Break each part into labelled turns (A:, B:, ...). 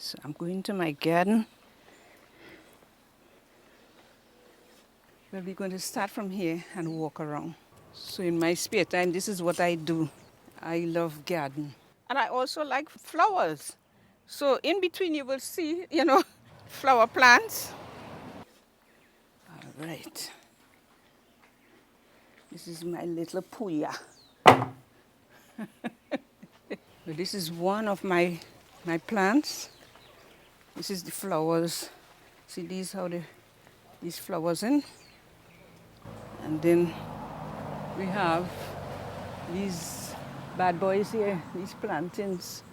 A: So I'm going to my garden. Well, we're going to start from here and walk around. So in my spare time, this is what I do. I love garden. And I also like flowers. So in between you will see, flower plants. All right. This is my little puya. This is one of my plants. This is the flowers. See these flowers in? And then we have these bad boys here, these plantains.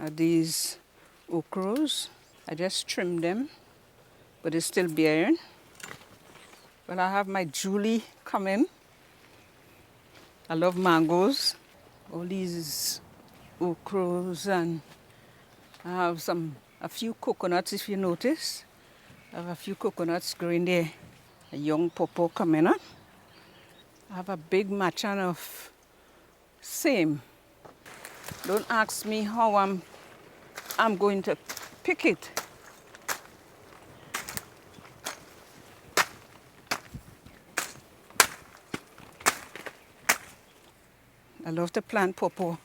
A: These okras. I just trimmed them, but it's still bearing. Well, I have my Julie coming. I love mangoes. All these okras, and I have a few coconuts, if you notice. I have a few coconuts growing there. A young pawpaw coming up. I have a big machan of same. Don't ask me how I'm going to pick it. I love to plant pawpaw.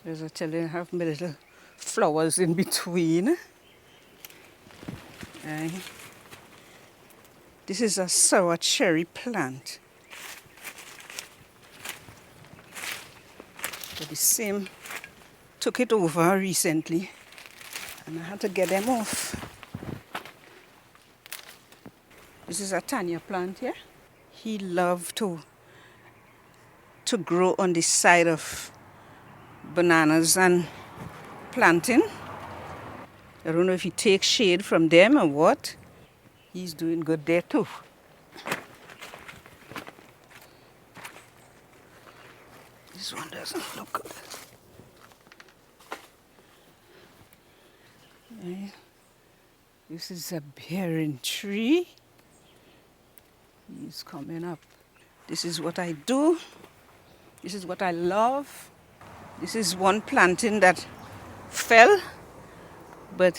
A: As I tell you, I have my little flowers in between. Right. This is a sour cherry plant. But the same took it over recently, and I had to get them off. This is a Tanya plant here. He loved to grow on the side of bananas and plantain. I don't know if he takes shade from them or what. He's doing good there too. This one doesn't look good. Right. This is a bearing tree. He's coming up. This is what I do. This is what I love. This is one planting that fell, but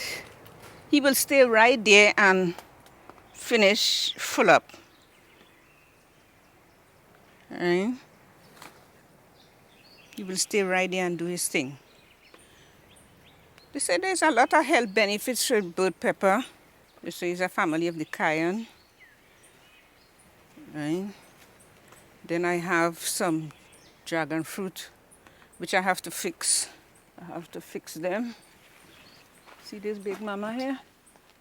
A: he will stay right there and finish full up. Right? He will stay right there and do his thing. They say there's a lot of health benefits for bird pepper. They say it's a family of the cayenne. Right? Then I have some dragon fruit, which I have to fix. I have to fix them. See this big mama here?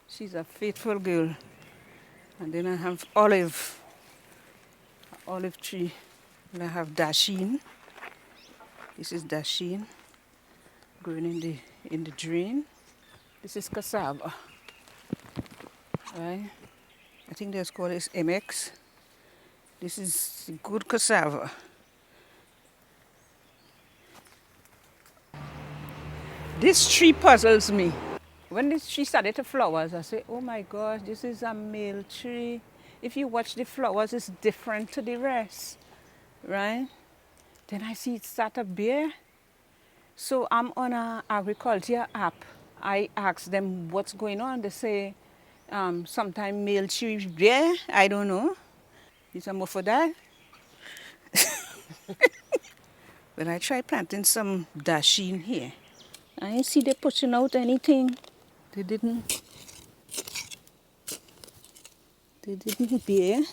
A: She's a faithful girl. And then I have olive tree. And I have dasheen. This is dasheen growing in the drain. This is cassava. Right? I think that's called MX. This is good cassava. This tree puzzles me. When this tree started to flowers, I say, oh my gosh, this is a male tree. If you watch the flowers, it's different to the rest, right? Then I see it start to bear. So I'm on an agriculture app. I ask them what's going on. They say, sometime male tree bear, I don't know. Is a more for that? But I tried planting some dasheen here. I didn't see they pushing out anything. They didn't bear.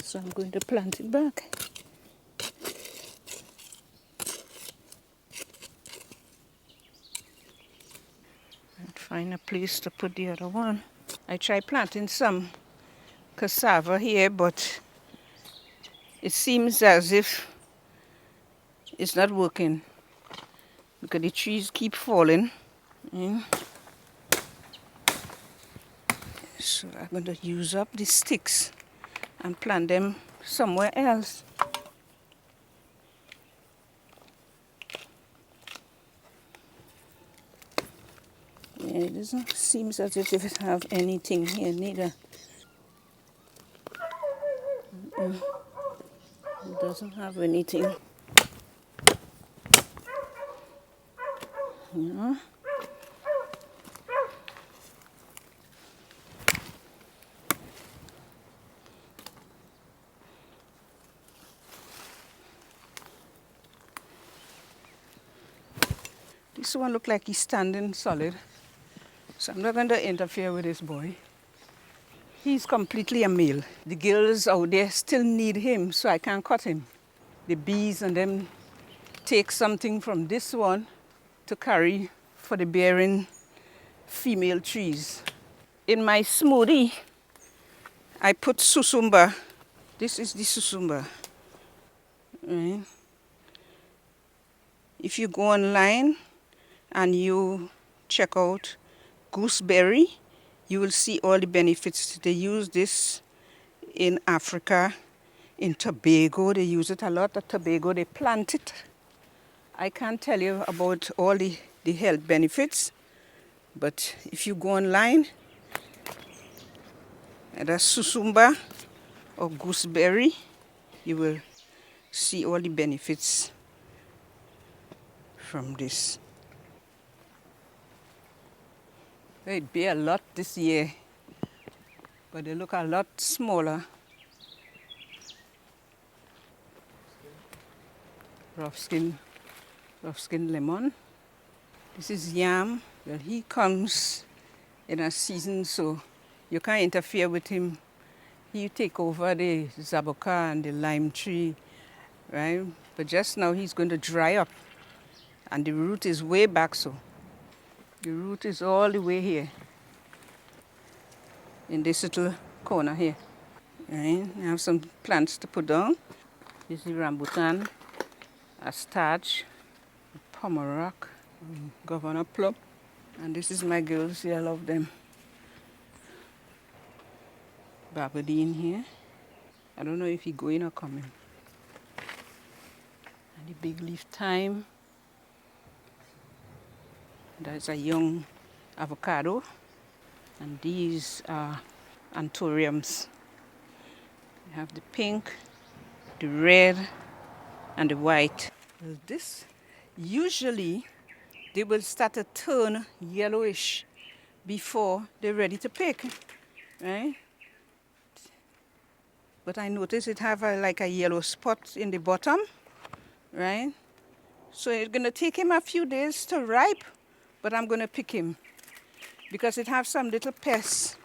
A: So I'm going to plant it back. And find a place to put the other one. I tried planting some cassava here, but it seems as if it's not working because the trees keep falling. So I'm going to use up the sticks and plant them somewhere else. Yeah, it doesn't seem as if it have anything here neither. It doesn't have anything. You know? This one look like he's standing solid. So I'm not going to interfere with this boy. He's completely a male. The girls out there still need him, so I can't cut him. The bees and them take something from this one to carry for the bearing female trees. In my smoothie, I put susumba. This is the susumba. Right? If you go online and you check out gooseberry, you will see all the benefits. They use this in Africa, in Tobago. They use it a lot at Tobago. They plant it. I can't tell you about all the health benefits, but if you go online, either susumba or gooseberry, you will see all the benefits from this. They bear a lot this year, but they look a lot smaller. Rough skin lemon. This is yam. Well, he comes in a season, so you can't interfere with him. He take over the zabuka and the lime tree, right? But just now he's going to dry up, and the root is way back, so the root is all the way here in this little corner here. Right? I have some plants to put down. This is the rambutan, astarch, pomerac, governor plum, and this is my girls here. I love them. Barbadine here. I don't know if he's going or coming. And the big leaf thyme. That's a young avocado. And these are anthuriums. You have the pink, the red, and the white. This, usually, they will start to turn yellowish before they're ready to pick, right? But I notice it have like a yellow spot in the bottom, right? So it's going to take him a few days to ripe, but I'm going to pick him because it have some little pests.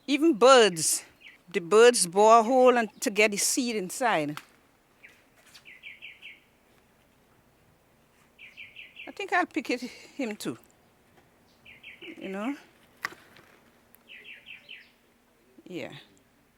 A: Even birds, the birds bore a hole and to get the seed inside. I think I'll pick him too, you know? Yeah.